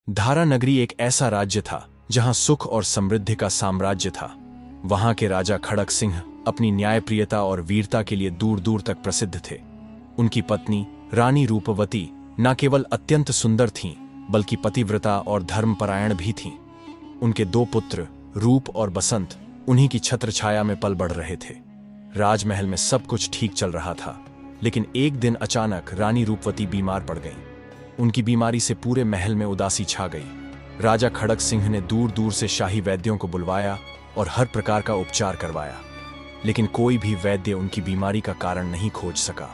धारा नगरी एक ऐसा राज्य था जहां सुख और समृद्धि का साम्राज्य था। वहां के राजा खड़क सिंह अपनी न्यायप्रियता और वीरता के लिए दूर दूर तक प्रसिद्ध थे। उनकी पत्नी रानी रूपवती न केवल अत्यंत सुंदर थीं, बल्कि पतिव्रता और धर्मपरायण भी थीं। उनके दो पुत्र रूप और बसंत उन्हीं की छत्रछाया में पल बढ़ रहे थे। राजमहल में सब कुछ ठीक चल रहा था, लेकिन एक दिन अचानक रानी रूपवती बीमार पड़ गईं। उनकी बीमारी से पूरे महल में उदासी छा गई। राजा खड़क सिंह ने दूर दूर से शाही वैद्यों को बुलवाया और हर प्रकार का उपचार करवाया, लेकिन कोई भी वैद्य उनकी बीमारी का कारण नहीं खोज सका।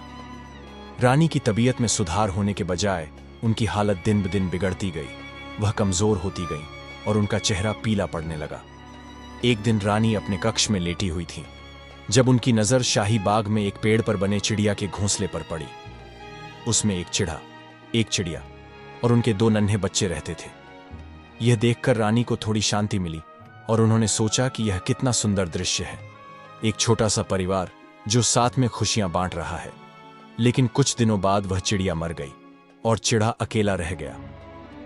रानी की तबीयत में सुधार होने के बजाय उनकी हालत दिन ब दिन बिगड़ती गई। वह कमजोर होती गई और उनका चेहरा पीला पड़ने लगा। एक दिन रानी अपने कक्ष में लेटी हुई थी, जब उनकी नजर शाही बाग में एक पेड़ पर बने चिड़िया के घोंसले पर पड़ी। उसमें एक चिड़ा, एक चिड़िया और उनके दो नन्हे बच्चे रहते थे। यह देखकर रानी को थोड़ी शांति मिली और उन्होंने सोचा कि यह कितना सुंदर दृश्य है, एक छोटा सा परिवार जो साथ में खुशियां बांट रहा है। लेकिन कुछ दिनों बाद वह चिड़िया मर गई और चिड़ा अकेला रह गया।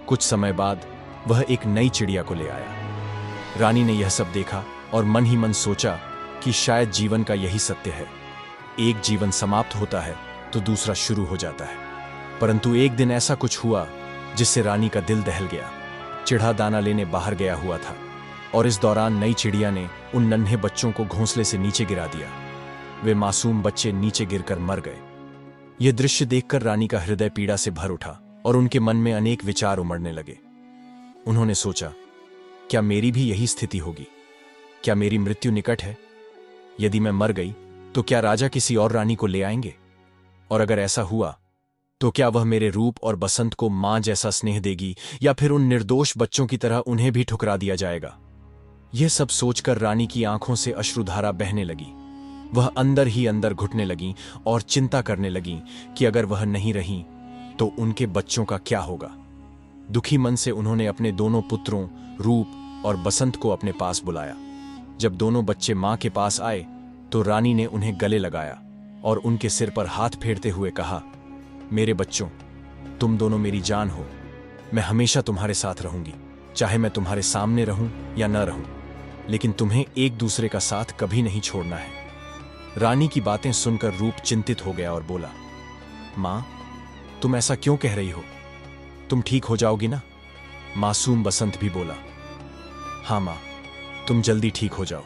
कुछ समय बाद वह एक नई चिड़िया को ले आया। रानी ने यह सब देखा और मन ही मन सोचा कि शायद जीवन का यही सत्य है, एक जीवन समाप्त होता है तो दूसरा शुरू हो जाता है। परंतु एक दिन ऐसा कुछ हुआ जिससे रानी का दिल दहल गया। चिड़ा दाना लेने बाहर गया हुआ था और इस दौरान नई चिड़िया ने उन नन्हे बच्चों को घोंसले से नीचे गिरा दिया। वे मासूम बच्चे नीचे गिरकर मर गए। यह दृश्य देखकर रानी का हृदय पीड़ा से भर उठा और उनके मन में अनेक विचार उमड़ने लगे। उन्होंने सोचा, क्या मेरी भी यही स्थिति होगी? क्या मेरी मृत्यु निकट है? यदि मैं मर गई तो क्या राजा किसी और रानी को ले आएंगे? और अगर ऐसा हुआ तो क्या वह मेरे रूप और बसंत को मां जैसा स्नेह देगी, या फिर उन निर्दोष बच्चों की तरह उन्हें भी ठुकरा दिया जाएगा? यह सब सोचकर रानी की आंखों से अश्रुधारा बहने लगी। वह अंदर ही अंदर घुटने लगी और चिंता करने लगी कि अगर वह नहीं रही तो उनके बच्चों का क्या होगा। दुखी मन से उन्होंने अपने दोनों पुत्रों रूप और बसंत को अपने पास बुलाया। जब दोनों बच्चे मां के पास आए तो रानी ने उन्हें गले लगाया और उनके सिर पर हाथ फेरते हुए कहा, मेरे बच्चों, तुम दोनों मेरी जान हो। मैं हमेशा तुम्हारे साथ रहूंगी, चाहे मैं तुम्हारे सामने रहूं या न रहूं, लेकिन तुम्हें एक दूसरे का साथ कभी नहीं छोड़ना है। रानी की बातें सुनकर रूप चिंतित हो गया और बोला, मां, तुम ऐसा क्यों कह रही हो? तुम ठीक हो जाओगी ना? मासूम बसंत भी बोला, हाँ मां, तुम जल्दी ठीक हो जाओ,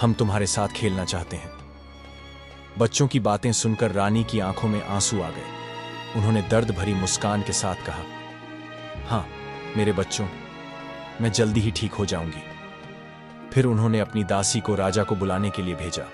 हम तुम्हारे साथ खेलना चाहते हैं। बच्चों की बातें सुनकर रानी की आंखों में आंसू आ गए। उन्होंने दर्द भरी मुस्कान के साथ कहा, हाँ मेरे बच्चों, मैं जल्दी ही ठीक हो जाऊंगी। फिर उन्होंने अपनी दासी को राजा को बुलाने के लिए भेजा।